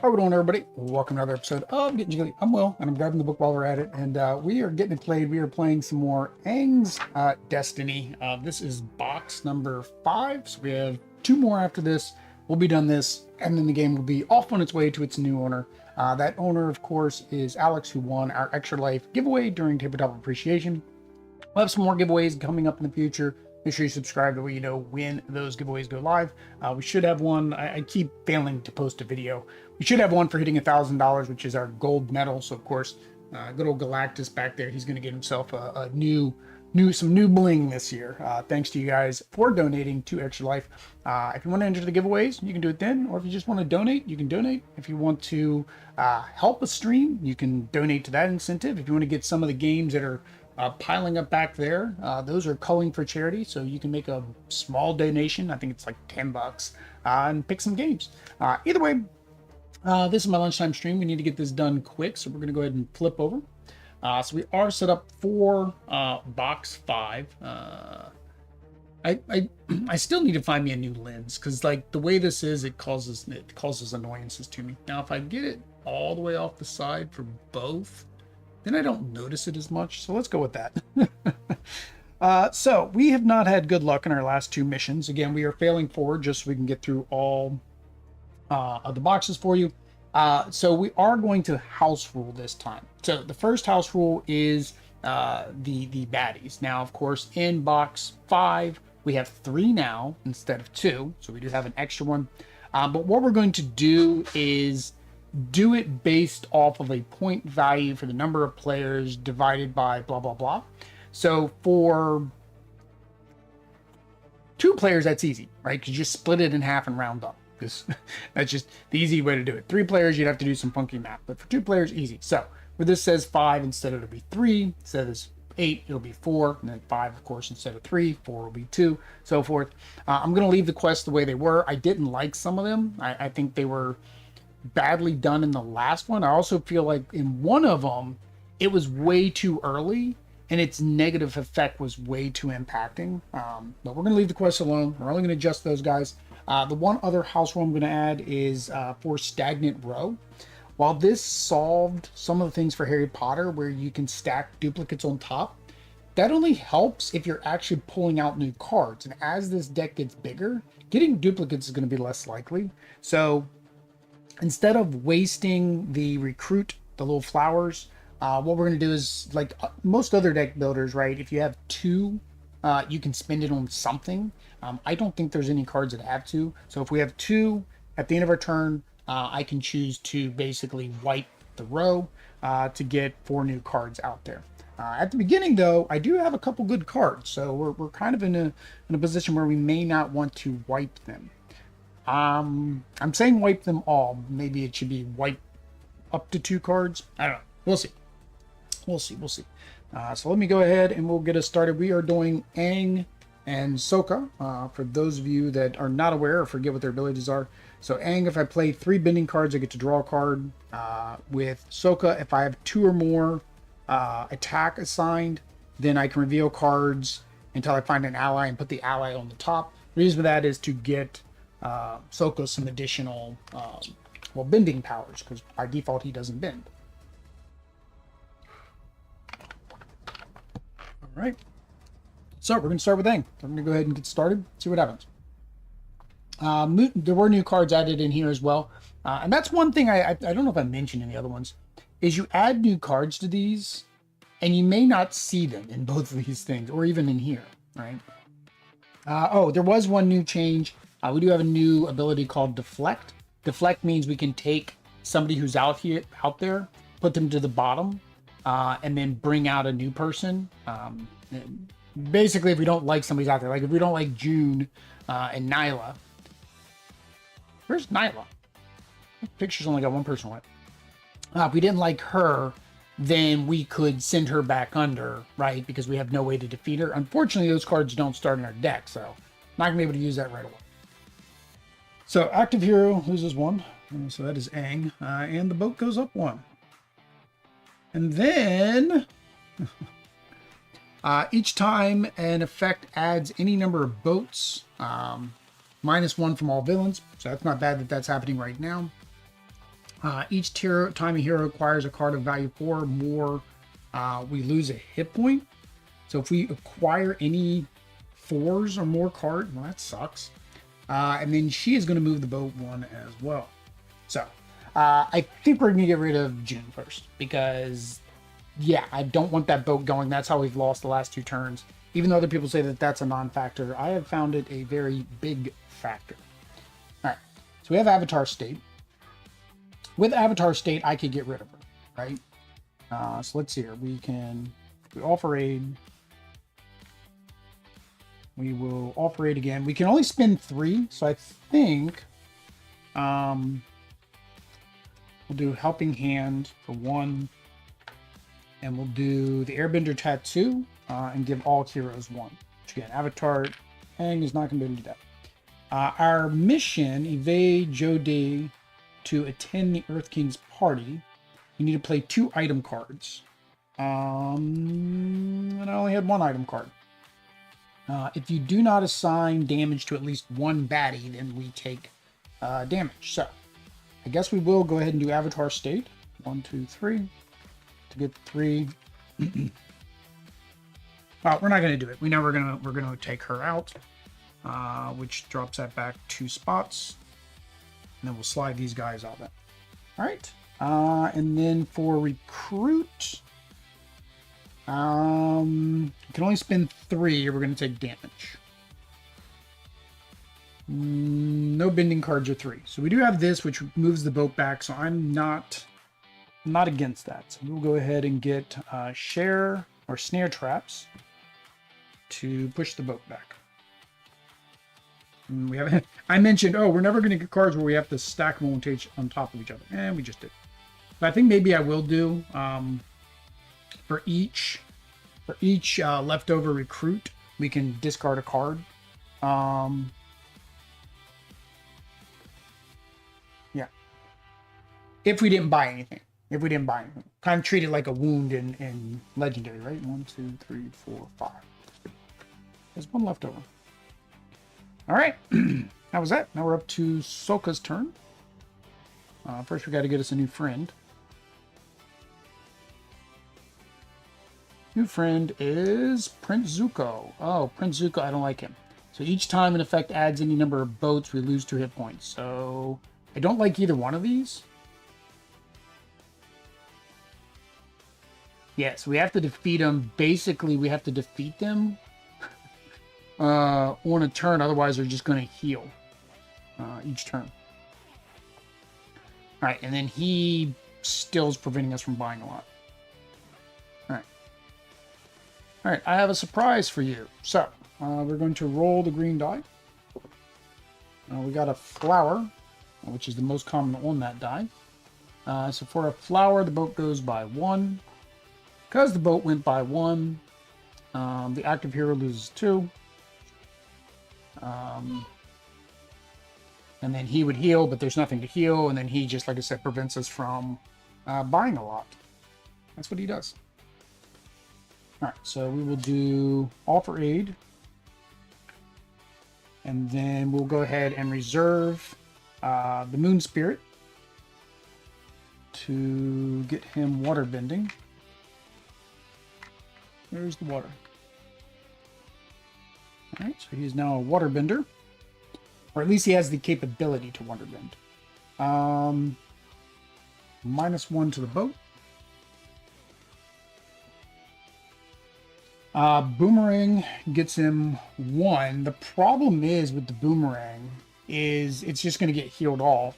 How we doing, everybody? Welcome to another episode of Getting Jiggly. I'm Will, and I'm grabbing the book while we're at it, and we are getting it played. We are playing some more Aang's Destiny. This is box number 5, so we have 2 more after this. We'll be done this, and then the game will be off on its way to its new owner. That owner, of course, is Alex, who won our Extra Life giveaway during Tabletop Appreciation. We'll have some more giveaways coming up in the future. Make sure you subscribe, that way you know when those giveaways go live. We should have one. I keep failing to post a video. We should have one for hitting $1,000, which is our gold medal. So of course, good old Galactus back there, he's going to get himself some new bling this year. Thanks to you guys for donating to Extra Life. If you want to enter the giveaways, you can do it then, or if you just want to donate, you can donate. If you want to help a stream, you can donate to that incentive. If you want to get some of the games that are piling up back there, those are culling for charity, so you can make a small donation. I think it's like $10, and pick some games. Either way, this is my lunchtime stream. We need to get this done quick, so we're going to go ahead and flip over. So we are set up for box 5. I still need to find me a new lens, because like the way this is, it causes annoyances to me. Now if I get it all the way off the side for both, then I don't notice it as much. So let's go with that. So we have not had good luck in our last 2 missions. Again, we are failing forward just so we can get through all of the boxes for you. So we are going to house rule this time. So the first house rule is the baddies. Now, of course, in box 5, we have 3 now instead of 2. So we do have an extra one. But what we're going to do is do it based off of a point value for the number of players divided by blah, blah, blah. So for 2 players, that's easy, right? Because you just split it in half and round up. Because that's just the easy way to do it. 3 players, you'd have to do some funky math. But for 2 players, easy. So where this says 5, instead it'll be 3. Instead of 8, it'll be 4. And then 5, of course, instead of 3. 4 will be 2, so forth. I'm going to leave the quests the way they were. I didn't like some of them. I think they were badly done in the last one. I also feel like in one of them, it was way too early, and its negative effect was way too impacting. But we're going to leave the quests alone. We're only going to adjust those guys. The one other house rule I'm going to add is for Stagnant Row. While this solved some of the things for Harry Potter, where you can stack duplicates on top, that only helps if you're actually pulling out new cards. And as this deck gets bigger, getting duplicates is going to be less likely. So instead of wasting the recruit, the little flowers, what we're going to do is, like most other deck builders, right? If you have 2, you can spend it on something. I don't think there's any cards that have 2. So if we have 2 at the end of our turn, I can choose to basically wipe the row to get 4 new cards out there. At the beginning, though, I do have a couple good cards. So we're kind of in a position where we may not want to wipe them. I'm saying wipe them all. Maybe it should be wipe up to 2 cards. I don't know. We'll see. We'll see. So let me go ahead and we'll get us started. We are doing Aang and Sokka. For those of you that are not aware or forget what their abilities are. So Aang, if I play 3 bending cards, I get to draw a card. With Sokka, if I have 2 or more attack assigned, then I can reveal cards until I find an ally and put the ally on the top. The reason for that is to get Sokka some additional bending powers, because by default he doesn't bend. All right, so we're going to start with Aang. I'm going to go ahead and get started, see what happens. There were new cards added in here as well, and that's one thing I don't know if I mentioned in the other ones, is you add new cards to these and you may not see them in both of these things, or even in here, right? Oh, there was one new change. We do have a new ability called Deflect. Deflect means we can take somebody who's out there, put them to the bottom, and then bring out a new person. Basically, if we don't like somebody's out there, like if we don't like June and Nyla. Where's Nyla? The picture's only got 1 person on it. If we didn't like her, then we could send her back under, right? Because we have no way to defeat her. Unfortunately, those cards don't start in our deck, so not gonna be able to use that right away. So active hero loses 1, so that is Aang, and the boat goes up 1. And then each time an effect adds any number of boats, -1 from all villains. So that's not bad that that's happening right now. Each time a hero acquires a card of value 4 or more, we lose a hit point. So if we acquire any 4s or more cards, well, that sucks. And then she is going to move the boat 1 as well. So I think we're going to get rid of June first because, yeah, I don't want that boat going. That's how we've lost the last 2 turns. Even though other people say that that's a non-factor, I have found it a very big factor. All right, so we have Avatar State. With Avatar State, I could get rid of her, right? So let's see here. We offer aid. We will offer aid again. We can only spend 3, so I think we'll do Helping Hand for 1, and we'll do the Airbender Tattoo and give all heroes 1. Which again, Avatar Aang is not going to be able to do that. Our mission: evade Jodie to attend the Earth King's party. You need to play 2 item cards. And I only had 1 item card. If you do not assign damage to at least 1 baddie, then we take damage. So I guess we will go ahead and do Avatar State. 1, 2, 3 to get 3. Well, we're not going to do it. We know we're gonna take her out, which drops that back 2 spots. And then we'll slide these guys out then. All right. And then for recruit, you can only spend 3. We're going to take damage. No bending cards are 3. So we do have this, which moves the boat back. So I'm not against that. So we'll go ahead and get share or snare traps to push the boat back. And we haven't. I mentioned, we're never going to get cards where we have to stack voltage on top of each other, and we just did. But I think maybe I will do for each leftover recruit, we can discard a card. Yeah. If we didn't buy anything. Kind of treat it like a wound in Legendary, right? 1, 2, 3, 4, 5. There's 1 left over. All right. How was that? Now we're up to Sokka's turn. First, we got to get us a new friend. New friend is Prince Zuko. Oh, Prince Zuko, I don't like him. So each time an effect adds any number of boats, we lose 2 hit points. So I don't like either one of these. Yeah, so we have to defeat them. Basically, we have to defeat them on a turn. Otherwise, they're just going to heal each turn. All right, and then he still is preventing us from buying a lot. All right, I have a surprise for you. So, we're going to roll the green die. We got a flower, which is the most common on that die. So for a flower, the boat goes by 1. Because the boat went by 1, the active hero loses 2. And then he would heal, but there's nothing to heal. And then he just, like I said, prevents us from buying a lot. That's what he does. All right, so we will do offer aid. And then we'll go ahead and reserve the Moon Spirit to get him water bending. There's the water. All right, so he's now a water bender. Or at least he has the capability to water bend. -1 to the boat. Boomerang gets him 1. The problem is with the boomerang is it's just going to get healed off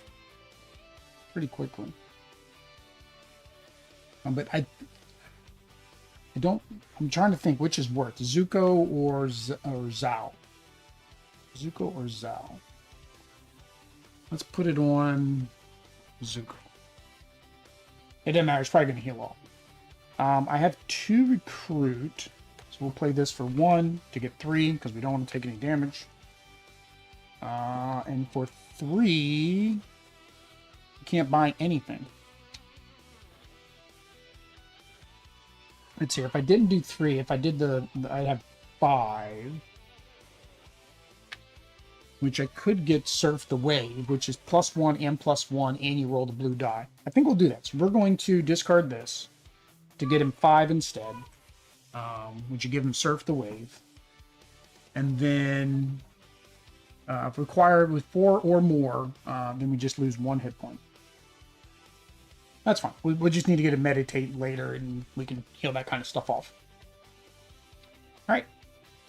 pretty quickly. But I'm trying to think which is worse, Zuko or Zhao. Zuko or Zhao. Let's put it on Zuko. It doesn't matter. It's probably going to heal off. I have 2 recruit. So we'll play this for 1 to get 3 because we don't want to take any damage. And for 3, you can't buy anything. Let's see. If I didn't do 3, if I did I'd have 5. which I could get Surf the Wave, which is +1 and +1, and you roll the blue die. I think we'll do that. So we're going to discard this to get him 5 instead, which you give him Surf the Wave. And then, if required with 4 or more, then we just lose 1 hit point. That's fine. We just need to get a meditate later, and we can heal that kind of stuff off. All right.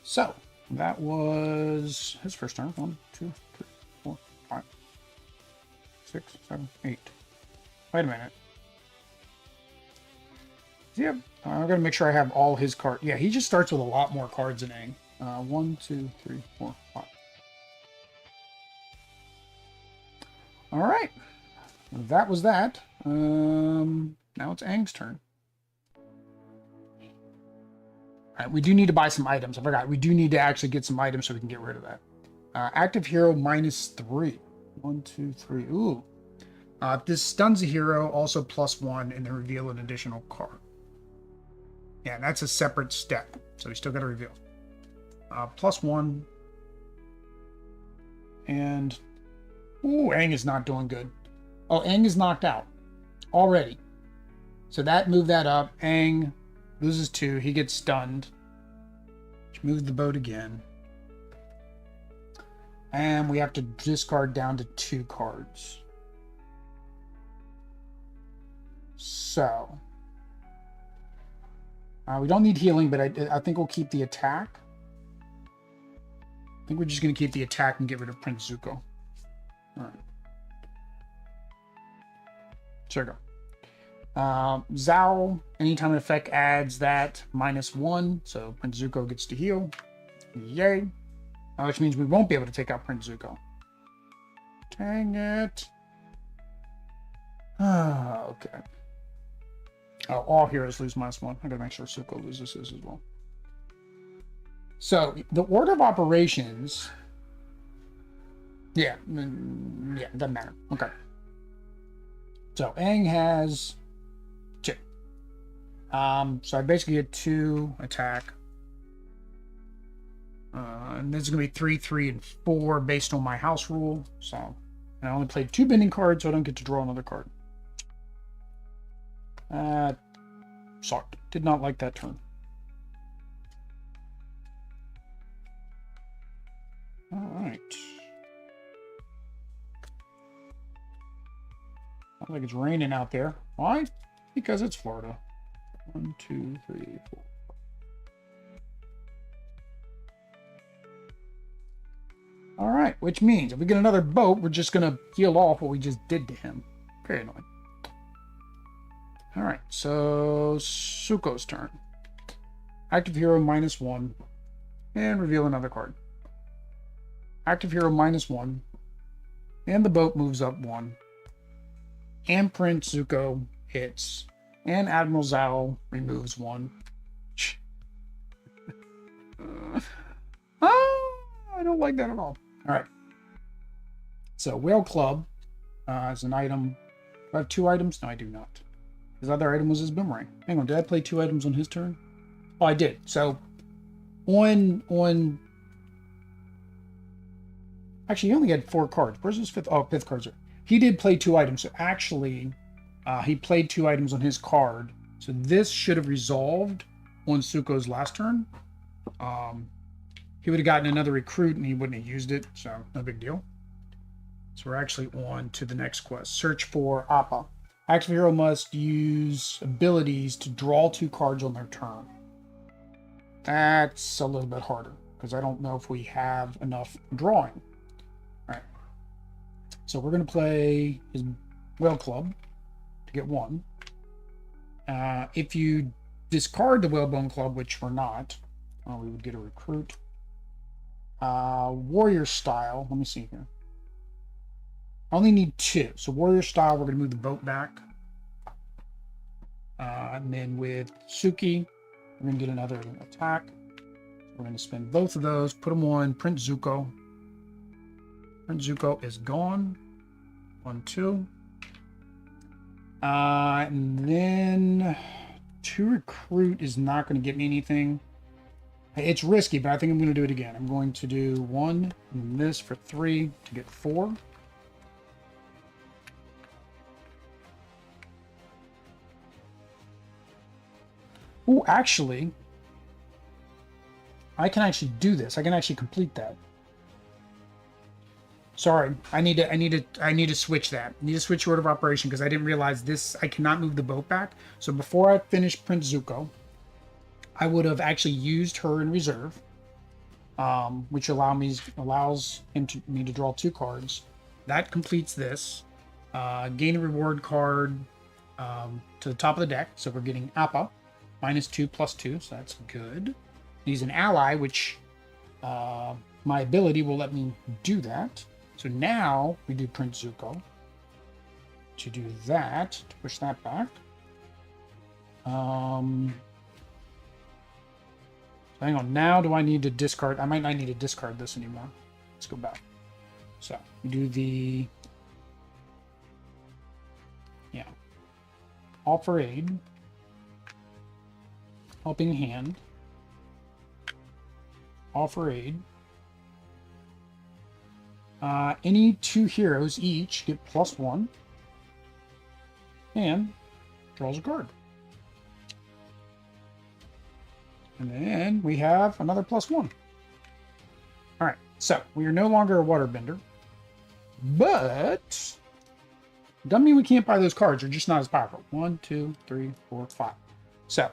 So that was his first turn. 1, 2, 3, 4, 5, 6, 7, 8. Wait a minute. Yeah, I gotta make sure I have all his cards. Yeah, he just starts with a lot more cards than Aang. 1, 2, 3, 4, 5. All right. That was that. Now it's Aang's turn. All right, we do need to buy some items. I forgot. We do need to actually get some items so we can get rid of that. Active hero -3. 1, 2, 3. Ooh. If this stuns a hero, also +1, and then reveal an additional card. Yeah, that's a separate step. So we still got to reveal. +1. And... Ooh, Aang is not doing good. Oh, Aang is knocked out. Already. So that moved that up. Aang loses 2. He gets stunned. Which moves the boat again. And we have to discard down to 2 cards. So. We don't need healing, but I think we'll keep the attack. I think we're just going to keep the attack and get rid of Prince Zuko. Alright. So there we go. Zhao, anytime an effect adds that -1, so Prince Zuko gets to heal. Yay. Which means we won't be able to take out Prince Zuko. Dang it. Okay. Oh, all heroes lose -1. I gotta make sure Zuko loses his as well. So, the order of operations... Yeah, it doesn't matter. Okay. So, Aang has 2. So I basically get 2 attack. And this is going to be 3, 3, and 4 based on my house rule. So, I only played 2 bending cards, so I don't get to draw another card. Sucked. Did not like that turn. Alright. Sounds like it's raining out there. Why? Because it's Florida. 1, 2, 3, 4. Alright, which means if we get another boat, we're just going to heal off what we just did to him. Very annoying. Alright, so Zuko's turn. Active hero -1. And reveal another card. Active hero -1. And the boat moves up 1. And Prince Zuko hits. And Admiral Zhao removes 1. I don't like that at all. Alright. So, Whale Club is an item. Do I have 2 items? No, I do not. His other item was his boomerang. Hang on, did I play 2 items on his turn? Oh, I did. So, on... Actually, he only had 4 cards. Where's his 5th? Oh, 5th cards. He did play 2 items. So, actually, he played 2 items on his card. So, this should have resolved on Zuko's last turn. He would have gotten another recruit and he wouldn't have used it. So, no big deal. So, we're actually on to the next quest. Search for Appa. Active hero must use abilities to draw 2 cards on their turn. That's a little bit harder because I don't know if we have enough drawing. All right. So we're going to play his Whale Club to get 1. If you discard the Whalebone Club, which we're not, we would get a recruit. Warrior style. Let me see here. I only need 2. So warrior style, we're going to move the boat back. And then with Suki, we're going to get another attack. We're going to spend both of those, put them on Prince Zuko. Prince Zuko is gone. 1, 2. And then 2 recruit is not going to get me anything. It's risky, but I think I'm going to do it again. I'm going to do 1 and this for 3 to get 4. Oh, actually, I can actually do this. I can actually complete that. Sorry, I need to switch that. I need to switch order of operation because I didn't realize this. I cannot move the boat back. So before I finish Prince Zuko, I would have actually used her in reserve, which allows me to draw 2 cards. That completes this. Gain a reward card to the top of the deck. So we're getting Appa, -2 +2, so that's good. He's an ally, which my ability will let me do that. So now we do Prince Zuko to do that, to push that back. Hang on, now do I need to discard? I might not need to discard this anymore. Let's go back. So we do the, yeah, offer aid, helping hand, offer aid. Any 2 heroes each get +1 and draws a card. And then we have another +1. All right, so we are no longer a waterbender, but doesn't mean we can't buy those cards. They're just not as powerful. 1, 2, 3, 4, 5. So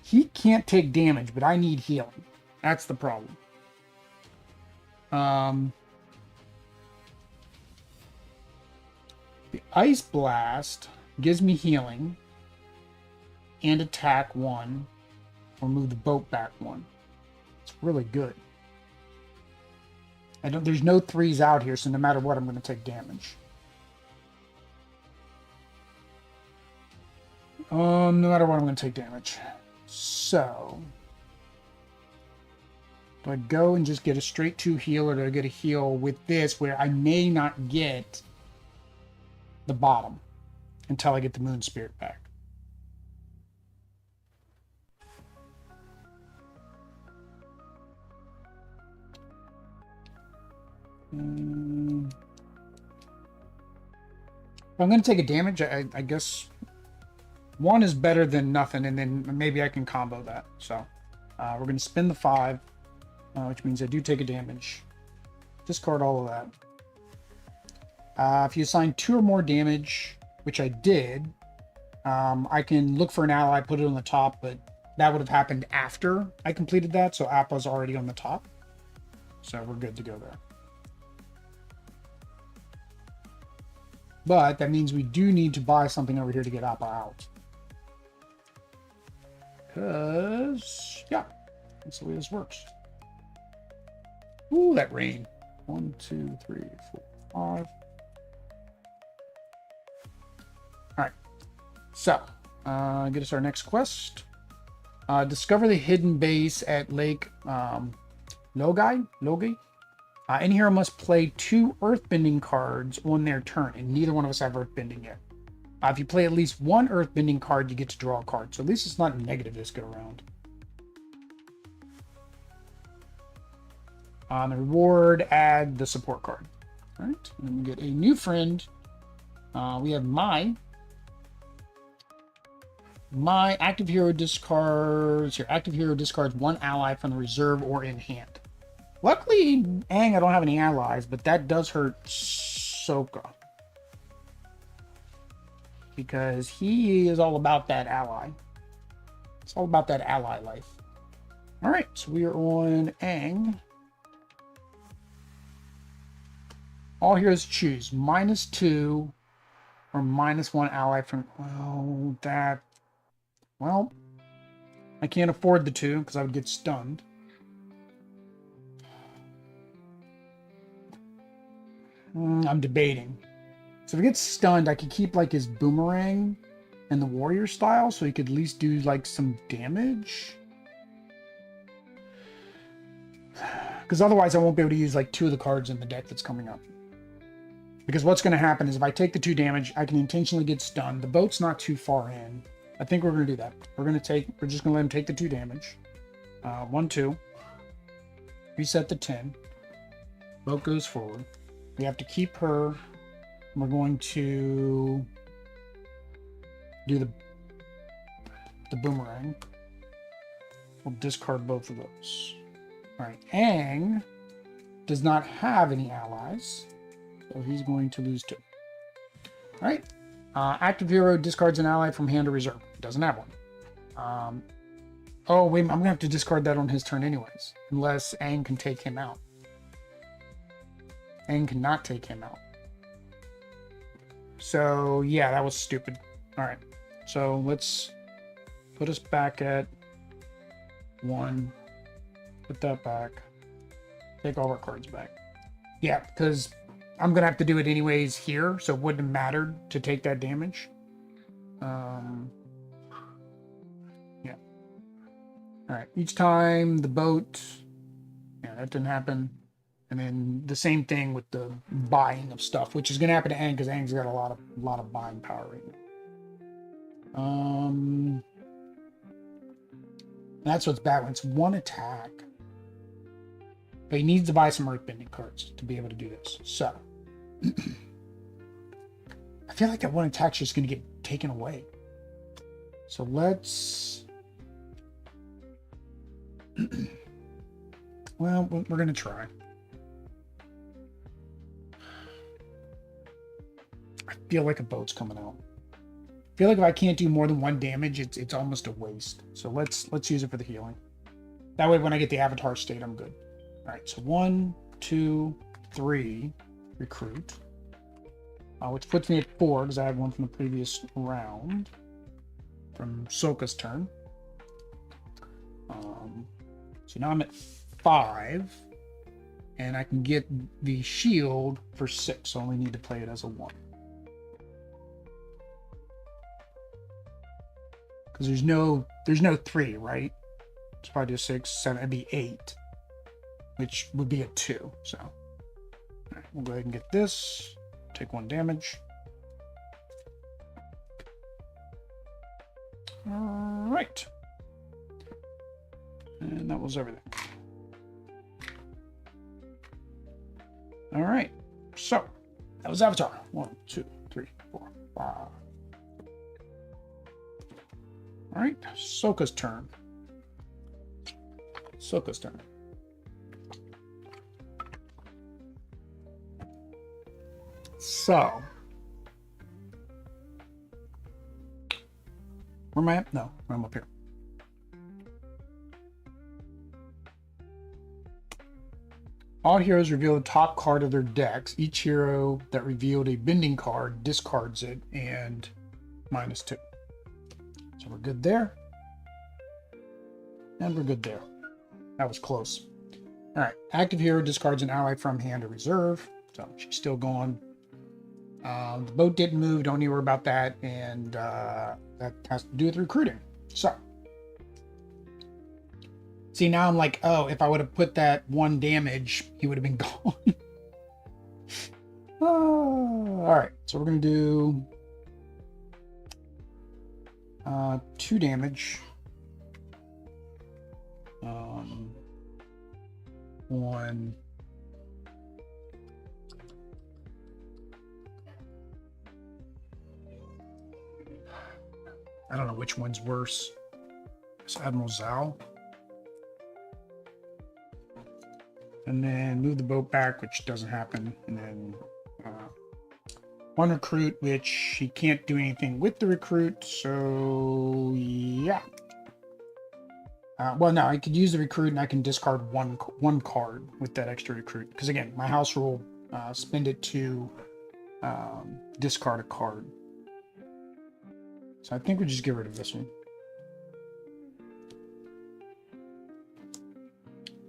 he can't take damage, but I need healing. That's the problem. The Ice Blast gives me healing and attack 1, or move the boat back 1. It's really good. There's no 3s out here, so no matter what, I'm going to take damage. No matter what, I'm going to take damage. So, do I go and just get a straight 2 heal, or do I get a heal with this, where I may not get the bottom until I get the Moon Spirit back? If I'm going to take a damage, I guess 1 is better than nothing, and then maybe I can combo that. So we're going to spend the 5, which means I do take a damage. Discard all of that. If you assign 2 or more damage, which I did, I can look for an ally, put it on the top, but that would have happened after I completed that, so Appa's already on the top. So we're good to go there. But that means we do need to buy something over here to get Appa out. Because, yeah, that's the way this works. Ooh, that rain. 1, 2, 3, 4, 5. Alright. So, get us our next quest. Discover the hidden base at Lake Logi. Any hero must play 2 earthbending cards on their turn, and neither one of us have earthbending yet. If you play at least 1 earthbending card, you get to draw a card. So at least it's not negative this go around. On the reward, add the support card. All right, and then we get a new friend. We have my active hero discards. Your active hero discards 1 ally from the reserve or in hand. Luckily, Aang, I don't have any allies, but that does hurt Sokka. Because he is all about that ally. It's all about that ally life. Alright, so we are on Aang. All heroes choose -2 or -1 ally from... Well, I can't afford the 2 because I would get stunned. I'm debating. So if he gets stunned, I could keep like his boomerang and the warrior style, so he could at least do like some damage. Because otherwise I won't be able to use like 2 of the cards in the deck that's coming up. Because what's going to happen is if I take the 2 damage, I can intentionally get stunned. The boat's not too far in. I think we're going to do that. We're just going to let him take the 2 damage. 1, 2. reset the 10. Boat goes forward. We have to keep her. We're going to do the boomerang. We'll discard both of those. All right, Aang does not have any allies, so he's going to lose 2. All right, active hero discards an ally from hand to reserve. Doesn't have one. Oh, wait, I'm going to have to discard that on his turn anyways, unless Aang can take him out. Aang cannot take him out. So, yeah, that was stupid. All right, so let's put us back at 1. Put that back. Take all our cards back. Yeah, because I'm going to have to do it anyways here, so it wouldn't have mattered to take that damage. Yeah. All right, each time the boat... Yeah, that didn't happen. And then the same thing with the buying of stuff, which is going to happen to Aang because Aang's got a lot of buying power right now. That's what's bad when it's 1 attack. But he needs to buy some earthbending cards to be able to do this. So I feel like that 1 attack's just going to get taken away. So let's. Well, we're going to try. I feel like a boat's coming out. I feel like if I can't do more than 1 damage, it's almost a waste. So let's use it for the healing. That way, when I get the avatar state, I'm good. All right, so 1, 2, 3, recruit, which puts me at 4 because I had 1 from the previous round from Sokka's turn. So now I'm at 5, and I can get the shield for 6. So I only need to play it as a 1. Because there's no 3, right? It's probably just 6, 7, it'd be 8, which would be a 2. So all right, we'll go ahead and get this. Take 1 damage. All right, and that was everything. All right, so that was Avatar. 1, 2, 3, 4, 5. All right, Sokka's turn. Sokka's turn. So, where am I at? No, I'm up here. All heroes reveal the top card of their decks. Each hero that revealed a bending card discards it and -2. So we're good there. And we're good there. That was close. All right. Active hero discards an ally from hand to reserve. So she's still going. The boat didn't move. Don't need to worry about that. And that has to do with recruiting. So. See, now I'm like, oh, if I would have put that 1 damage, he would have been gone. Oh, all right. So we're going to do 2 damage. 1. I don't know which one's worse. It's Admiral Zhao. And then move the boat back, which doesn't happen. And then 1 recruit, which he can't do anything with the recruit. So, yeah. Well, no, I could use the recruit and I can discard one card with that extra recruit. Because again, my house rule, spend it to discard a card. So I think we just get rid of this one.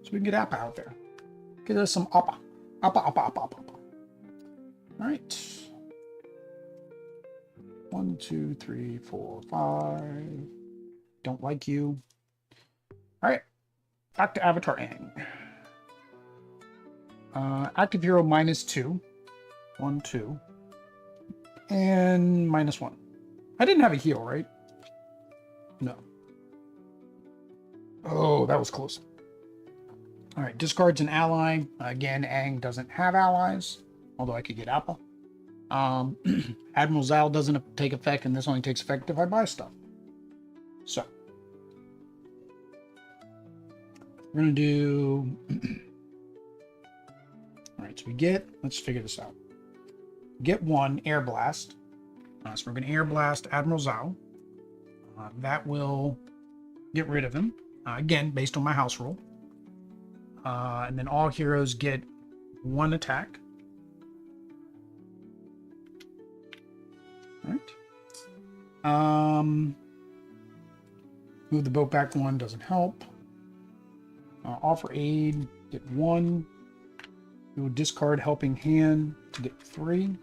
So we can get Appa out there. Get us some Appa. Appa. All right. 1, 2, 3, 4, 5. Don't like you. All right. Back to Avatar Aang. Active hero -2. 1, 2. And -1. I didn't have a heal, right? No. Oh, that was close. All right, discards an ally. Again, Aang doesn't have allies, although I could get Apple. Admiral Zal doesn't take effect, and this only takes effect if I buy stuff. So, we're going to do... All right, so we get... Let's figure this out. Get one Air Blast. So we're going to Air Blast Admiral Zal. That will get rid of him. Again, based on my house rule. And then all heroes get one attack. All right. Move the boat back one, doesn't help. Offer aid, get one. We will discard helping hand to get 3.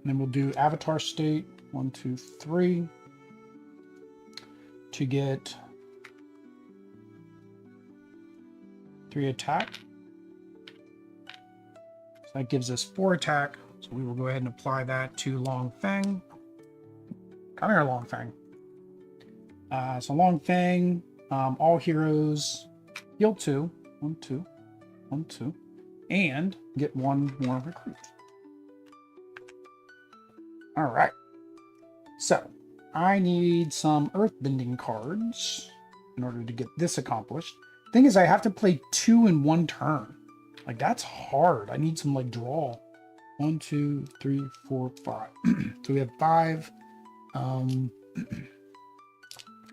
Then we'll do Avatar State, 1, 2, 3, to get 3 attack. So that gives us 4 attack. So we will go ahead and apply that to Long Fang. Come here, Long Fang. So Long Fang, all heroes heal 2, 1, 2, 1, 2, and get 1 more recruit. All right. So I need some earthbending cards in order to get this accomplished. Thing is, I have to play 2 in 1 turn. Like, that's hard. I need some, like, draw. 1, 2, 3, 4, 5. So we have 5. Oh, hang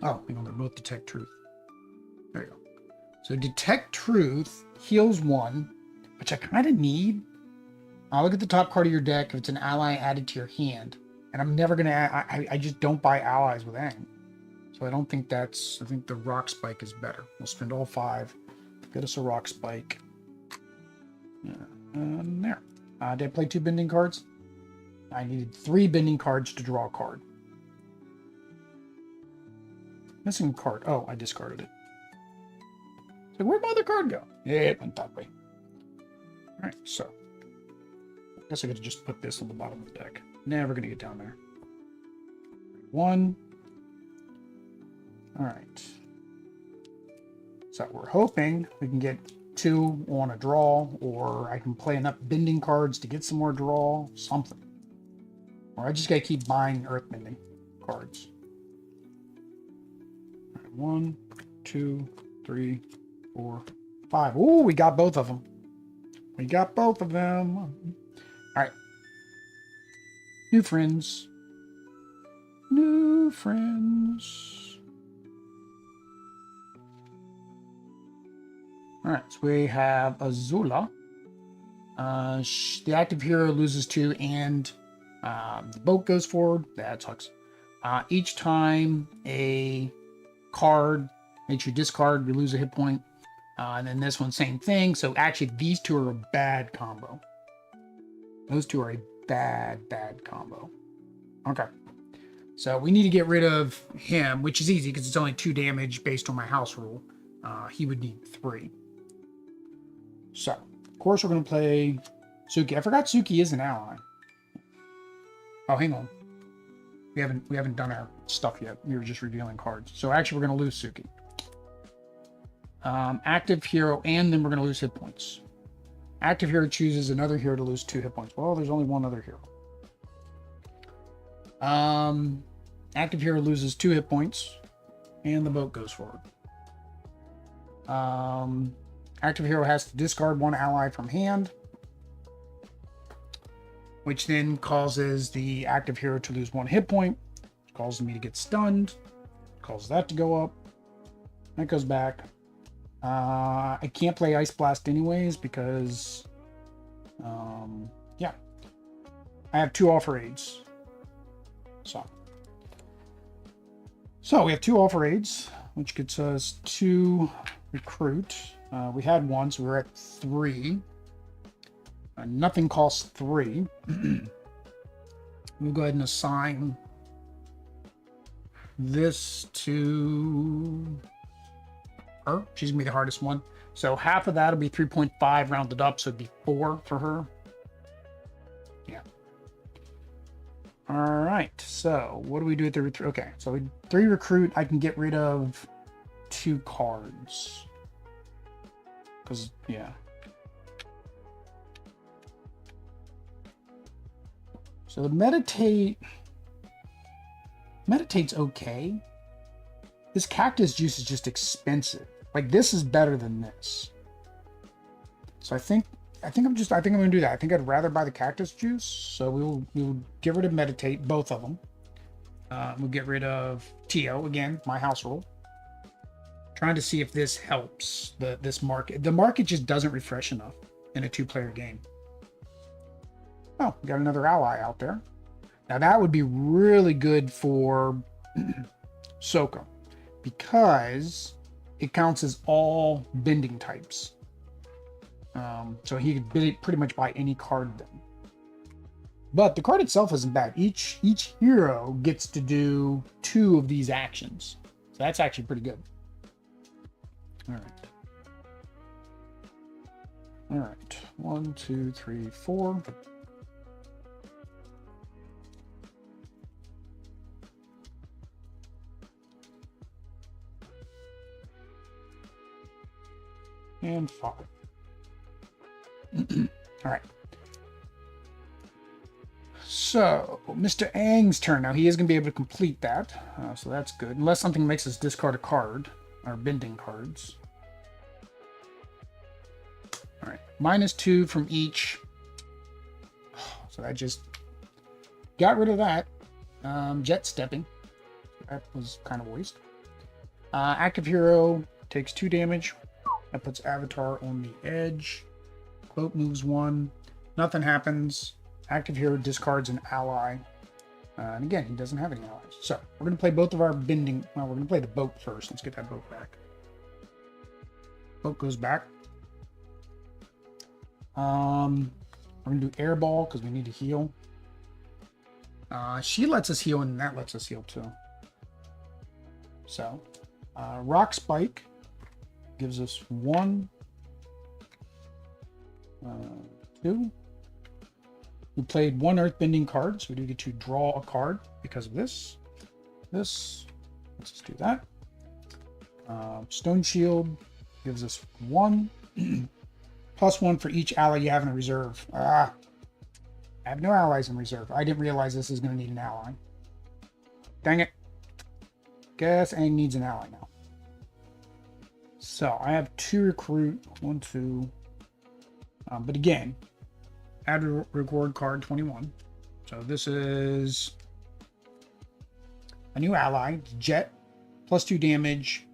on, they're both Detect Truth. There you go. So Detect Truth heals 1, which I kind of need. Look at the top card of your deck if it's an ally added to your hand. And I'm never going to add... I just don't buy allies with Aang. So I don't think that's... I think the Rock Spike is better. We'll spend all 5. Get us a Rock Spike. There. Did I play 2 bending cards? I needed 3 bending cards to draw a card. Missing card. Oh, I discarded it. So where'd my other card go? Yeah, it went that way. Alright, so. I guess I could just put this on the bottom of the deck. Never gonna get down there. 1. Alright. So we're hoping we can get 2 on a draw, or I can play enough bending cards to get some more draw, something. Or I just gotta keep buying earthbending cards. All right, 1, 2, 3, 4, 5. Ooh, we got both of them. We got both of them. All right. New friends. New friends. All right, so we have Azula. The active hero loses 2, and the boat goes forward. That sucks. Each time a card makes you discard, you lose a hit point. And then this one, same thing. So actually, these 2 are a bad combo. Those 2 are a bad combo. Okay. So we need to get rid of him, which is easy because it's only 2 damage based on my house rule. He would need 3. So, of course, we're going to play Suki. I forgot Suki is an ally. Oh, hang on. We haven't done our stuff yet. We were just revealing cards. So actually, we're going to lose Suki. Active hero, and then we're going to lose hit points. Active hero chooses another hero to lose 2 hit points. Well, there's only one other hero. Active hero loses 2 hit points, and the boat goes forward. Active hero has to discard 1 ally from hand, which then causes the active hero to lose 1 hit point, causes me to get stunned, causes that to go up. That goes back. I can't play Ice Blast anyways because, yeah, I have 2 offer aids. So we have 2 offer aids, which gets us 2 recruit. We had 1, so we're at 3. Nothing costs 3. We'll go ahead and assign this to her. She's gonna be the hardest one. So half of that will be 3.5 rounded up, so it'd be 4 for her. Yeah. All right. So what do we do with the okay? So 3 recruit. I can get rid of 2 cards. Because yeah. So the meditate's okay. This cactus juice is just expensive. Like this is better than this. So I think I'm gonna do that. I think I'd rather buy the cactus juice. So we'll get rid of meditate, both of them. We'll get rid of Tio again, my house rule. Trying to see if this helps this market. The market just doesn't refresh enough in a 2-player game. Oh, we got another ally out there. Now that would be really good for Sokka because it counts as all bending types. So he could pretty much buy any card then. But the card itself isn't bad. Each hero gets to do 2 of these actions. So that's actually pretty good. All right. All right. 1, 2, 3, 4. And 5. All right. So, Mr. Aang's turn. Now, he is going to be able to complete that. So that's good. Unless something makes us discard a card. Our bending cards. All right. -2 from each. So that just got rid of that. Jet stepping. That was kind of a waste. Active hero takes 2 damage. That puts Avatar on the edge. Cloak moves 1. Nothing happens. Active hero discards an ally. And again, he doesn't have any allies. So we're going to play both of our bending. Well, we're going to play the boat first. Let's get that boat back. Boat goes back. We're going to do air ball because we need to heal. She lets us heal and that lets us heal too. So rock spike gives us 1, 2. We played 1 earthbending card, so we do get to draw a card because of this. Let's just do that. Stone shield gives us 1. +1 for each ally you have in a reserve. I have no allies in reserve. I didn't realize this is going to need an ally. Dang it. Guess Aang needs an ally now. So I have 2 recruit, 1, 2. But again, add reward card 21. So this is a new ally, Jet, +2 damage.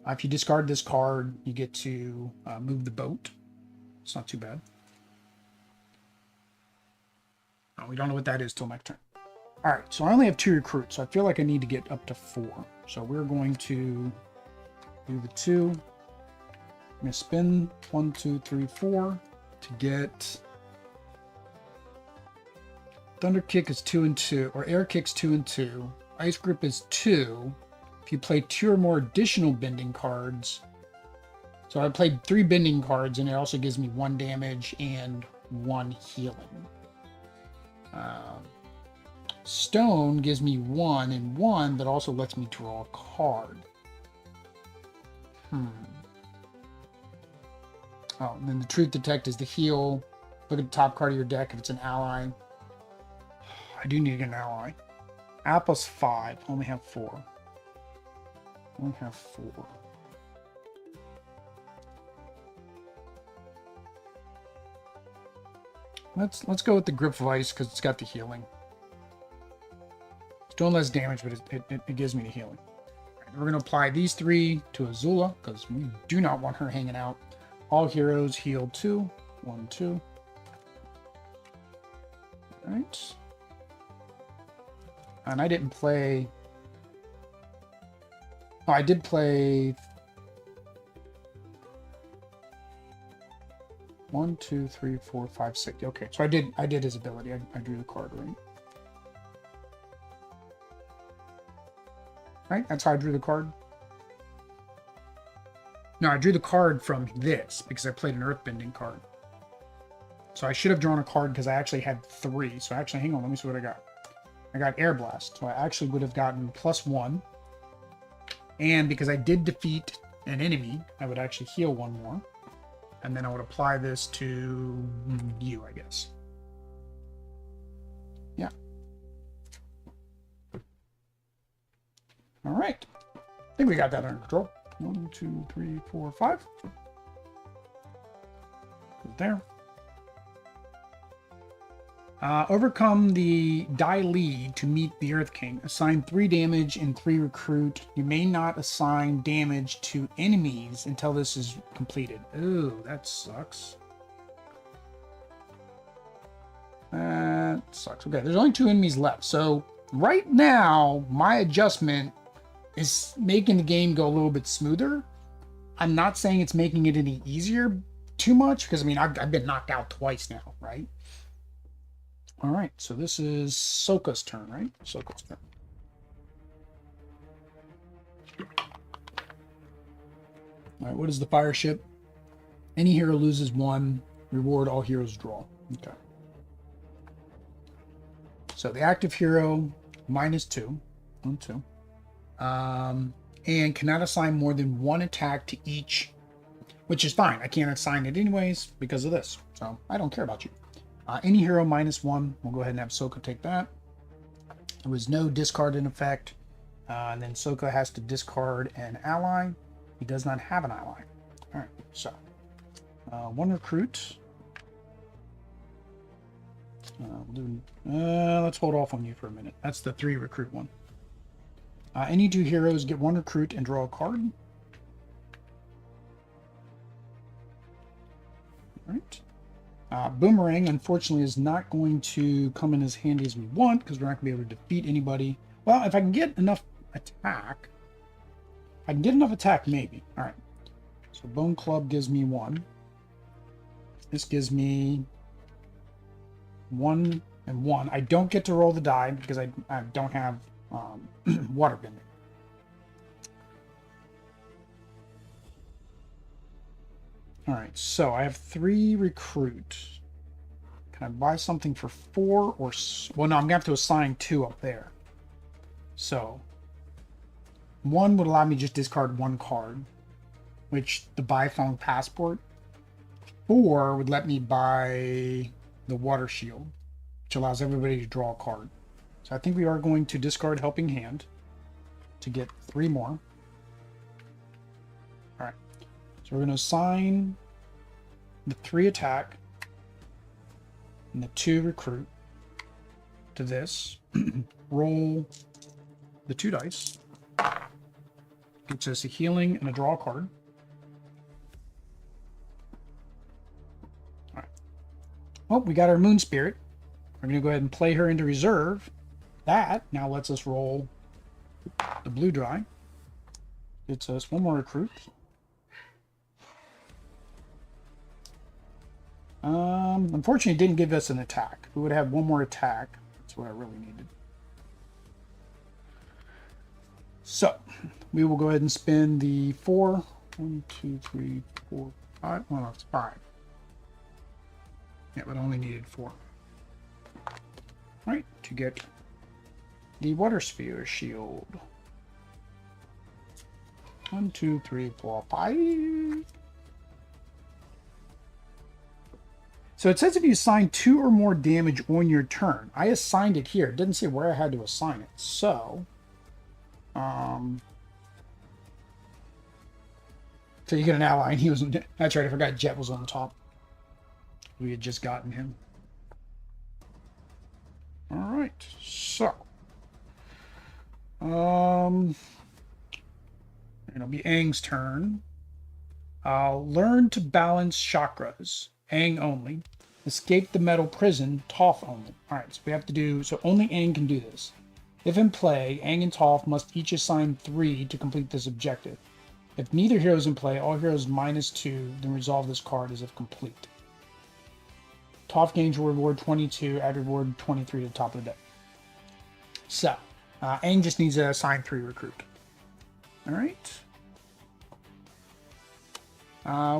If you discard this card, you get to move the boat. It's not too bad. We don't know what that is till next turn. All right, so I only have 2 recruits, so I feel like I need to get up to 4. So we're going to do the 2. I'm going to spin 1, 2, 3, 4 to get Thunder Kick is 2 and 2, or Air Kick's 2 and 2. Ice Grip is 2. If you play 2 or more additional bending cards, so I played 3 bending cards, and it also gives me 1 damage and 1 healing. Stone gives me 1 and 1, but also lets me draw a card. Oh, and then the Truth Detect is the heal. Look at the top card of your deck if it's an ally. I do need an ally. Apple's 5. Only have 4. Only have 4. Let's go with the Grip of Ice because it's got the healing. It's doing less damage, but it gives me the healing. Right, we're going to apply these 3 to Azula because we do not want her hanging out. All heroes heal 2. 1, 2. All right. And I didn't play... Oh, I did play... 1, 2, 3, 4, 5, 6. Okay, so I did his ability. I drew the card, right? Right? That's how I drew the card. No, I drew the card from this because I played an earthbending card. So I should have drawn a card because I actually had 3. So actually, hang on, let me see what I got. I got Air Blast. So I actually would have gotten +1. And because I did defeat an enemy, I would actually heal 1 more. And then I would apply this to you, I guess. Yeah. All right. I think we got that under control. 1, 2, 3, 4, 5. There. Overcome the die lead to meet the Earth King. Assign 3 damage and 3 recruit. You may not assign damage to enemies until this is completed. Ooh, that sucks. That sucks. Okay, there's only 2 enemies left. So right now, my adjustment is making the game go a little bit smoother. I'm not saying it's making it any easier too much, because I mean, I've been knocked out twice now, right? All right, so this is Sokka's turn, right? Sokka's turn. All right, what is the fire ship? Any hero loses 1. Reward all heroes draw. Okay. So the active hero, -2. 1, 2. And cannot assign more than 1 attack to each, which is fine. I can't assign it anyways because of this. So I don't care about you. Any hero -1. We'll go ahead and have Sokka take that. There was no discard in effect. And then Sokka has to discard an ally. He does not have an ally. All right, so 1 recruit. Let's hold off on you for a minute. That's the 3 recruit one. Any 2 heroes get 1 recruit and draw a card. All right. Boomerang, unfortunately, is not going to come in as handy as we want because we're not going to be able to defeat anybody. Well, if I can get enough attack, maybe. All right. So Bone Club gives me 1. This gives me 1 and 1. I don't get to roll the die because I don't have waterbending. All right, so I have 3 recruit. Can I buy something for 4 or... Well, no, I'm going to have to assign 2 up there. So 1 would allow me to just discard 1 card, which the Bifong Passport. 4 would let me buy the Water Shield, which allows everybody to draw a card. So I think we are going to discard Helping Hand to get 3 more. All right. So we're going to assign the 3 attack and the 2 recruit to this. Roll the 2 dice. Gets us a healing and a draw card. All right. Well, we got our Moon Spirit. We're going to go ahead and play her into reserve. That now lets us roll the blue die. Gets us 1 more recruit. Unfortunately, it didn't give us an attack. We would have 1 more attack. That's what I really needed. So, we will go ahead and spend the 4. 1, 2, 3, 4, 5. Well, no, it's 5. Yeah, but I only needed 4. Right, to get the Water Sphere Shield. 1, 2, 3, 4, 5. So it says if you assign 2 or more damage on your turn. I assigned it here. It didn't say where I had to assign it. So, so you get an ally, and he was... That's right, I forgot Jet was on the top. We had just gotten him. All right, so... it'll be Aang's turn. Learn to balance chakras. Aang only. Escape the metal prison. Toph only. Alright, so we have to do... So only Aang can do this. If in play, Aang and Toph must each assign 3 to complete this objective. If neither hero is in play, all heroes -2, then resolve this card as if complete. Toph gains reward 22, add reward 23 to the top of the deck. So, Aang just needs to assign 3 recruit. Alright.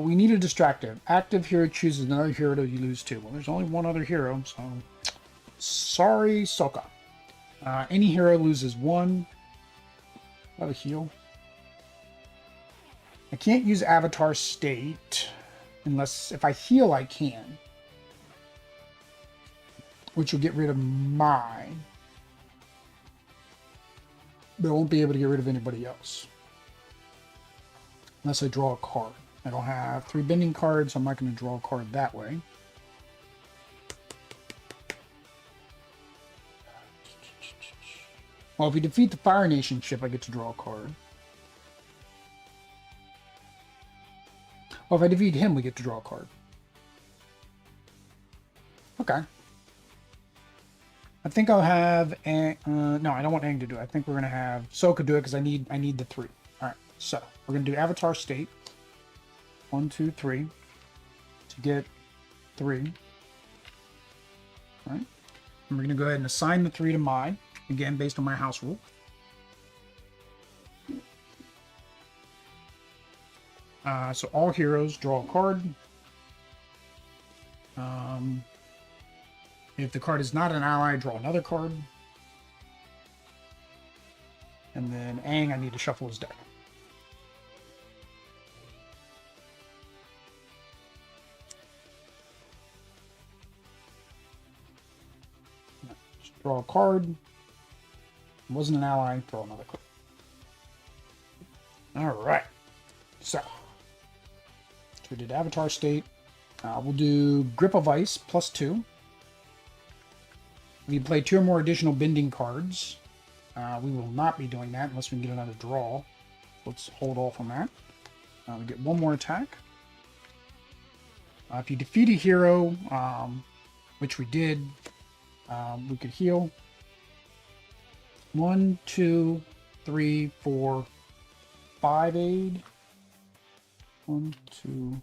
We need a distractor. Active hero chooses another hero to lose 2. Well, there's only 1 other hero, so... Sorry, Sokka. Any hero loses 1. I have a heal. I can't use Avatar State unless if I heal I can. Which will get rid of mine. But I won't be able to get rid of anybody else. Unless I draw a card. I don't have 3 bending cards, so I'm not going to draw a card that way. Well, if we defeat the Fire Nation ship, I get to draw a card. Well, if I defeat him, we get to draw a card. Okay. I think I'll have no, I don't want Aang to do it. I think we're gonna have Sokka do it because I need the 3. All right, so we're gonna do Avatar State. 1, 2, 3 to get 3. All right, and we're gonna go ahead and assign the 3 to Mai again based on my house rule. So all heroes draw a card. If the card is not an ally, draw another card. And then Aang, I need to shuffle his deck. Just draw a card. Wasn't an ally, draw another card. Alright. So we did Avatar State. We'll do Grip of Ice +2. We play 2 or more additional bending cards. We will not be doing that unless we can get another draw. Let's hold off on that. We get 1 more attack. If you defeat a hero, which we did, we could heal. 1, 2, 3, 4, 5 aid. 1, 2,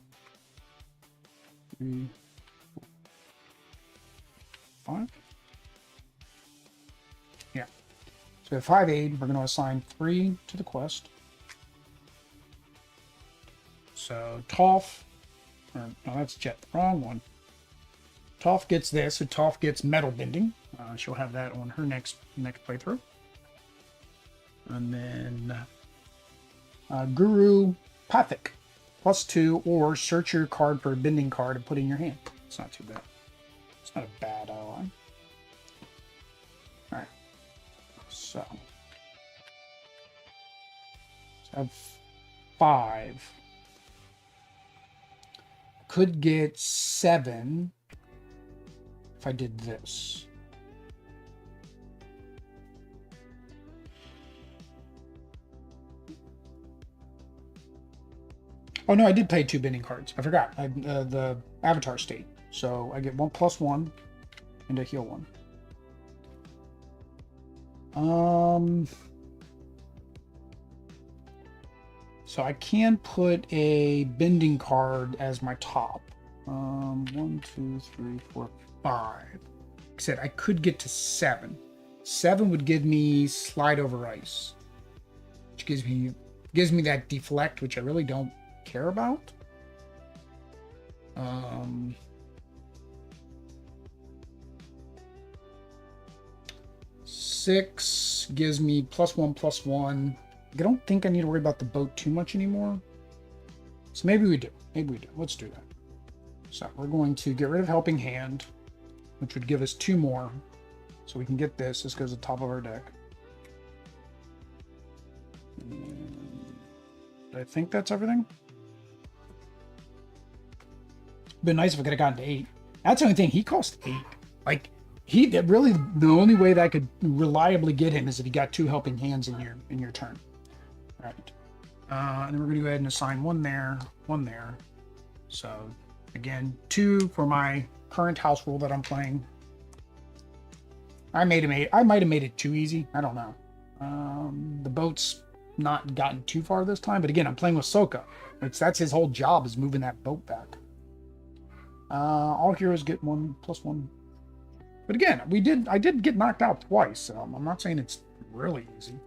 3, 4, 5. Yeah. So we have 5 aid. We're going to assign 3 to the quest. So Toph, or no, that's Jet. Wrong one. Toph gets this. So Toph gets metal bending. She'll have that on her next playthrough. And then Guru Pathic +2, or search your card for a bending card and put it in your hand. It's not too bad. It's not a bad ally. Alright. So I have 5. Could get 7 if I did this. Oh no, I did play 2 bending cards. I forgot. The Avatar State. So I get 1 +1 and a heal 1. So I can put a bending card as my top. 1, 2, 3, 4, 5. Like I said, I could get to 7. 7 would give me Slide Over Ice, which gives me that deflect, which I really don't care about. 6 gives me +1/+1. I don't think I need to worry about the boat too much anymore. So maybe we do. Let's do that. So we're going to get rid of Helping Hand, which would give us 2 more. So we can get this. This goes to the top of our deck. And I think that's everything. Been nice if I could have gotten to 8. That's the only thing. He cost 8. Like, really the only way that I could reliably get him is if he got 2 Helping Hands in your turn. All right. And then we're going to go ahead and assign 1 there, 1 there. So again, 2 for my current house rule that I'm playing. I might have made it too easy. I don't know. The boat's not gotten too far this time, but again, I'm playing with Sokka. That's his whole job, is moving that boat back. All heroes get 1 +1. But again, I did get knocked out twice, so I'm not saying it's really easy.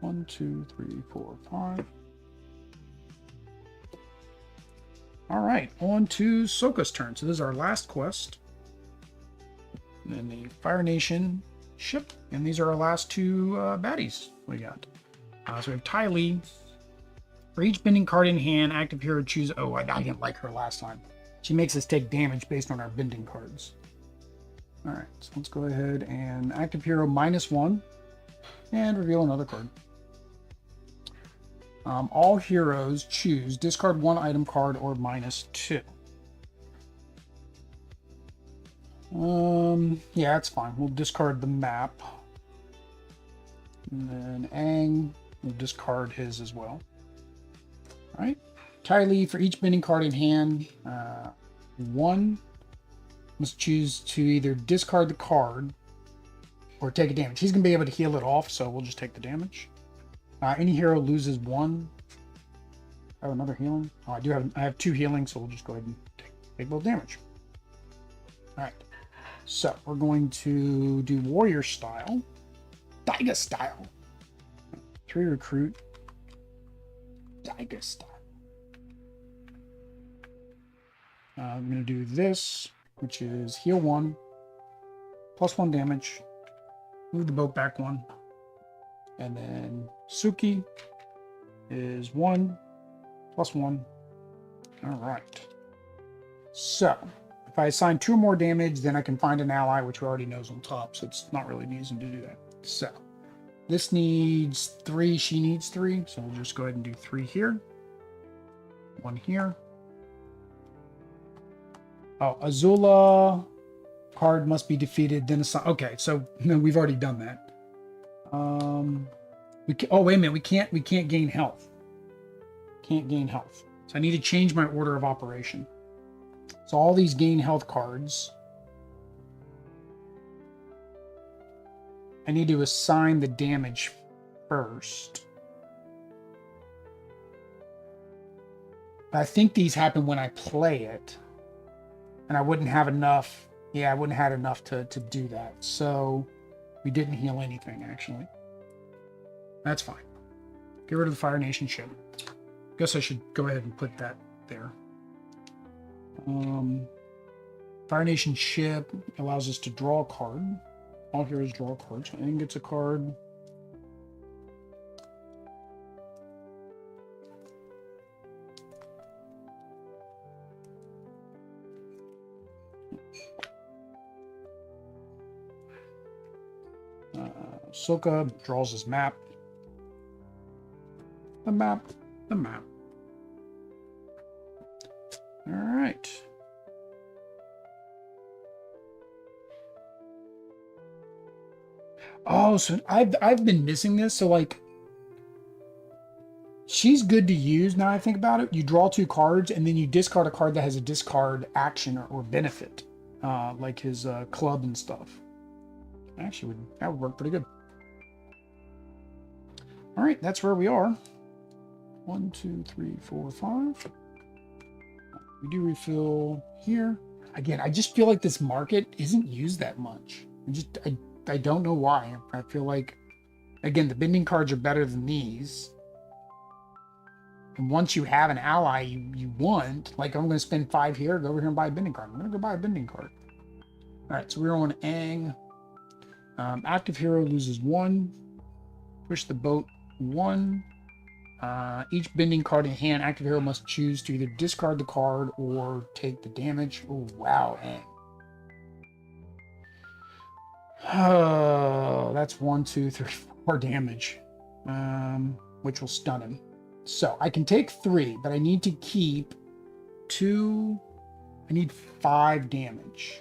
1, 2, 3, 4, 5. All right, on to Sokka's turn. So this is our last quest. Fire Nation ship, and these are our last two baddies we got. So we have Ty Lee. For each bending card in hand, active hero choose. Oh, I didn't like her last time. She makes us take damage based on our bending cards. All right, so let's go ahead and active hero -1 and reveal another card. All heroes choose discard 1 item card or -2. Yeah, that's fine. We'll discard the map. And then Aang will discard his as well. All right. Ty Lee, for each bending card in hand, 1 must choose to either discard the card or take a damage. He's going to be able to heal it off, so we'll just take the damage. Any hero loses 1. I have another healing. Oh, I have 2 healing, so we'll just go ahead and take both damage. All right. So we're going to do warrior style. Daiga style. 3 recruit. Daiga style. I'm going to do this, which is heal 1, +1 damage, move the boat back 1, and then Suki is 1, +1. All right. So if I assign 2 or more damage, then I can find an ally, which we already know is on top, so it's not really reason to do that. So this needs 3, she needs 3, so we'll just go ahead and do 3 here, 1 here. Oh, Azula card must be defeated, then assign. Okay, so no, we've already done that. Oh, wait a minute, we can't gain health. Can't gain health. So I need to change my order of operation. So all these gain health cards, I need to assign the damage first. But I think these happen when I play it. And I wouldn't have enough. Yeah, I wouldn't have had enough to do that. So we didn't heal anything, actually. That's fine. Get rid of the Fire Nation ship. Guess I should go ahead and put that there. Fire Nation ship allows us to draw a card. All heroes draw a card. So Aang gets a card. Sokka draws his map. The map. The map. All right. Oh, so I've been missing this. So like, she's good to use now I think about it. You draw 2 cards and then you discard a card that has a discard action or benefit, like his club and stuff. Actually, that would work pretty good. All right, that's where we are. 1, 2, 3, 4, 5. We do refill here. Again, I just feel like this market isn't used that much. I don't know why. I feel like, again, the bending cards are better than these. And once you have an ally you want, like I'm going to spend 5 here, go over here and buy a bending card. I'm going to go buy a bending card. All right, so we're on Aang. Active hero loses 1. Push the boat 1. Each bending card in hand, active hero must choose to either discard the card or take the damage. Oh, wow, Aang. Oh, that's 1, 2, 3, 4 damage, which will stun him. So I can take 3, but I need to keep 2. I need 5 damage.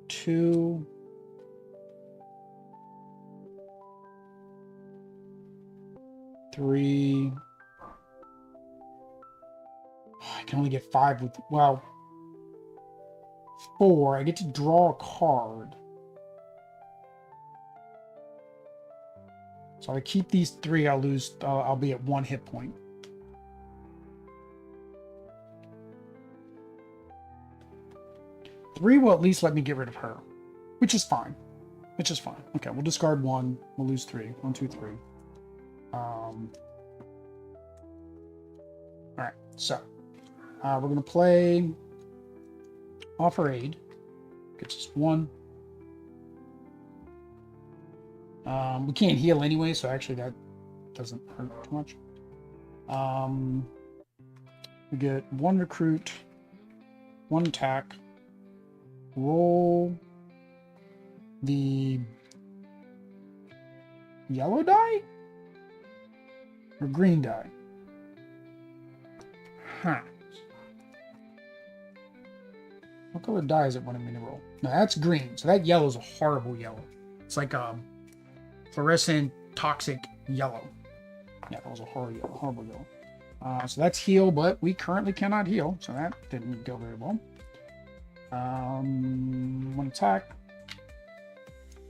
2. 3. I can only get 5 with, well, 4. I get to draw a card. So I keep these 3, I'll lose, I'll be at 1 hit point. Three will at least let me get rid of her, which is fine. Which is fine. Okay, we'll discard 1. We'll lose 3. 1, 2, 3. All right, so We're going to play Offer Aid. Gets us 1. We can't heal anyway, so actually that doesn't hurt too much. We get 1 recruit, 1 attack. Roll the yellow die or green die? Huh. What color die is it wanting me to roll? No, that's green. So that yellow is a horrible yellow. It's like a fluorescent toxic yellow. Yeah, that was a horrible yellow. So that's heal, but we currently cannot heal, so that didn't go very well. 1 attack.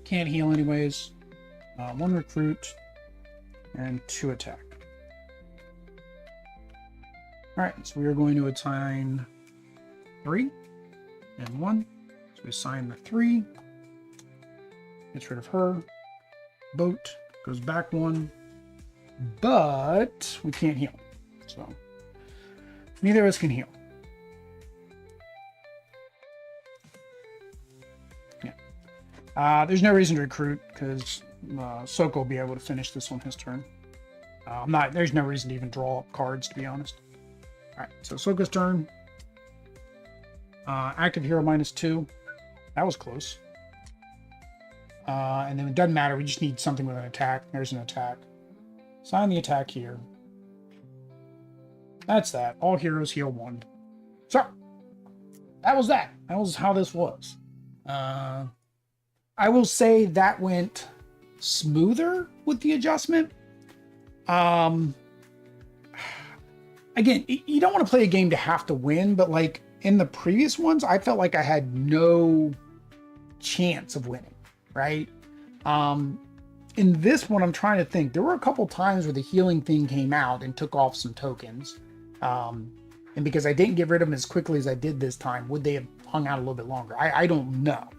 Can't heal anyways. 1 recruit and 2 attack. Alright, so we are going to assign 3 and 1. So we assign the 3. Gets rid of her. Boat goes back 1. But we can't heal. So neither of us can heal. Yeah. There's no reason to recruit because Soko will be able to finish this on his turn. There's no reason to even draw up cards, to be honest. All right, so Soko's turn. Active hero -2. That was close. And then it doesn't matter. We just need something with an attack. There's an attack. Sign the attack here. That's that. All heroes heal 1. So, that was that. That was how this was. I will say that went smoother with the adjustment. Again, you don't want to play a game to have to win, but like in the previous ones, I felt like I had no chance of winning, right? In this one, I'm trying to think. There were a couple times where the healing thing came out and took off some tokens. And because I didn't get rid of them as quickly as I did this time, would they have hung out a little bit longer? I don't know.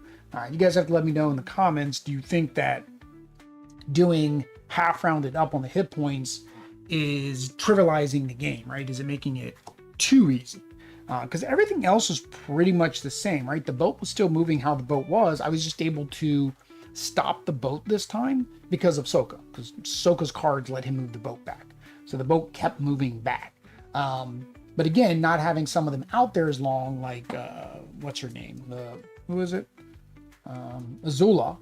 You guys have to let me know in the comments. Do you think that doing half rounded up on the hit points is trivializing the game, right? Is it making it too easy? Because everything else is pretty much the same, right? The boat was still moving how the boat was. I was just able to stop the boat this time because of Soko, because Soko's cards let him move the boat back. So the boat kept moving back. But again, not having some of them out there as long, like, what's her name? Who is it? Azula,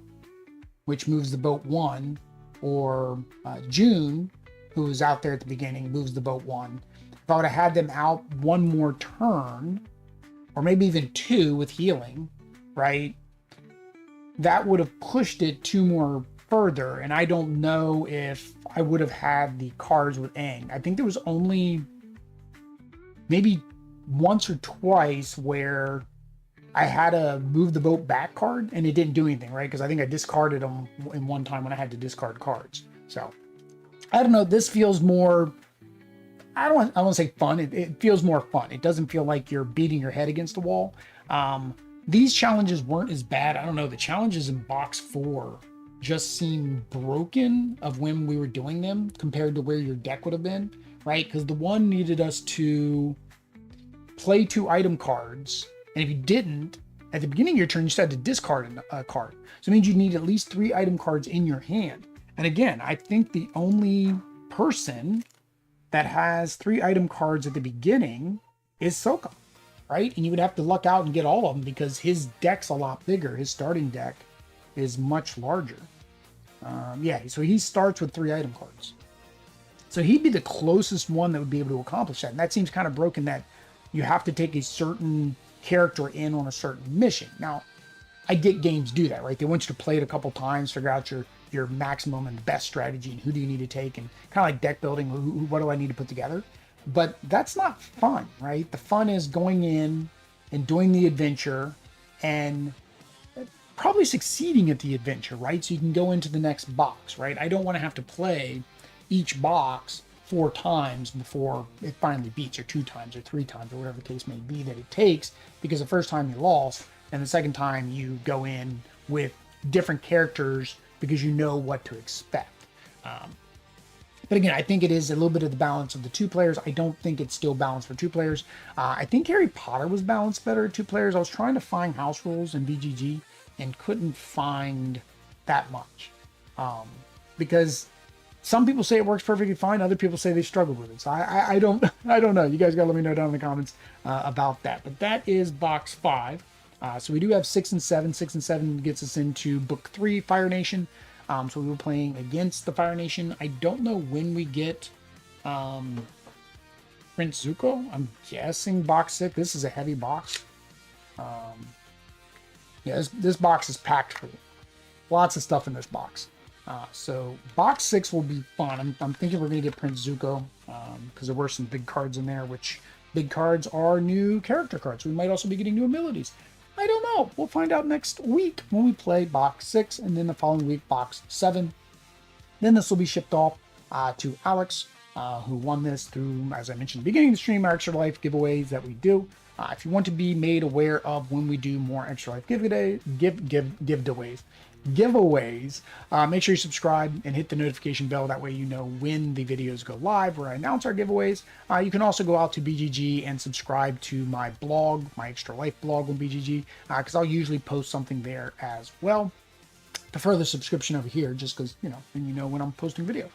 which moves the boat 1, or June, who was out there at the beginning, moves the boat 1. If I would have had them out 1 more turn, or maybe even 2 with healing, right? That would have pushed it 2 more further, and I don't know if I would have had the cards with Aang. I think there was only maybe once or twice where I had a move the boat back card and it didn't do anything, right? Because I think I discarded them in one time when I had to discard cards. So I don't know. This feels more, I don't want to say fun. It feels more fun. It doesn't feel like you're beating your head against the wall. These challenges weren't as bad. I don't know. The challenges in box 4 just seem broken of when we were doing them compared to where your deck would have been, right? Because the one needed us to play 2 item cards. And if you didn't, at the beginning of your turn, you still had to discard a card. So it means you need at least 3 item cards in your hand. And again, I think the only person that has 3 item cards at the beginning is Soko, right? And you would have to luck out and get all of them because his deck's a lot bigger. His starting deck is much larger. Yeah, so he starts with 3 item cards. So he'd be the closest one that would be able to accomplish that. And that seems kind of broken that you have to take a certain character in on a certain mission. Now, I get games do that, right? They want you to play it a couple times, figure out your maximum and best strategy and who do you need to take, and kind of like deck building, what do I need to put together? But that's not fun, right? The fun is going in and doing the adventure and probably succeeding at the adventure, right? So you can go into the next box, right? I don't want to have to play each box 4 times before it finally beats, or 2 times or 3 times, or whatever the case may be that it takes, because the first time you lost and the second time you go in with different characters because you know what to expect. But again, I think it is a little bit of the balance of the 2 players. I don't think it's still balanced for 2 players. I think Harry Potter was balanced better at 2 players. I was trying to find house rules in BGG and couldn't find that much. Because some people say it works perfectly fine. Other people say they struggle with it. So I don't know. You guys got to let me know down in the comments about that. But that is box 5. So we do have 6 and 7. 6 and 7 gets us into book 3, Fire Nation. So we were playing against the Fire Nation. I don't know when we get Prince Zuko. I'm guessing box 6. This is a heavy box. Yeah, this box is packed full. Lots of stuff in this box. So box 6 will be fun. I'm thinking we're going to get Prince Zuko because there were some big cards in there, which big cards are new character cards. We might also be getting new abilities. I don't know. We'll find out next week when we play box 6, and then the following week, box 7. Then this will be shipped off to Alex, who won this through, as I mentioned at the beginning of the stream, our Extra Life giveaways that we do. If you want to be made aware of when we do more Extra Life giveaways, make sure you subscribe and hit the notification bell. That way you know when the videos go live where I announce our giveaways. You can also go out to BGG and subscribe to my blog, my Extra Life blog on BGG, because I'll usually post something there as well. Prefer the subscription over here just because, you know, then you know when I'm posting video.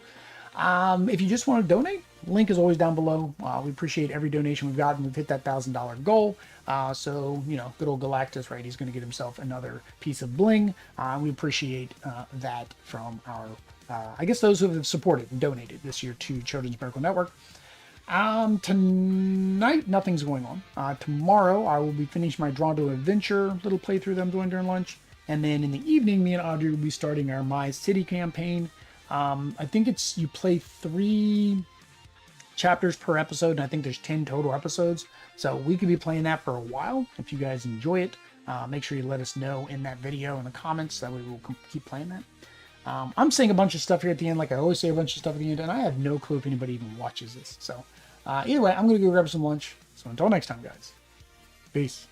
If you just want to donate, link is always down below. We appreciate every donation we've gotten. We've hit that $1,000 goal. So, you know, good old Galactus, right? He's going to get himself another piece of bling. We appreciate that from our, I guess, those who have supported and donated this year to Children's Miracle Network. Tonight, nothing's going on. Tomorrow, I will be finishing my Drawn to Adventure little playthrough that I'm doing during lunch. And then in the evening, me and Audrey will be starting our My City campaign. I think it's, you play 3 chapters per episode, and I think there's 10 total episodes. So we could be playing that for a while. If you guys enjoy it, make sure you let us know in that video in the comments. That way we'll keep playing that. I'm saying a bunch of stuff here at the end, like I always say a bunch of stuff at the end, and I have no clue if anybody even watches this. So either way, I'm going to go grab some lunch. So until next time, guys. Peace.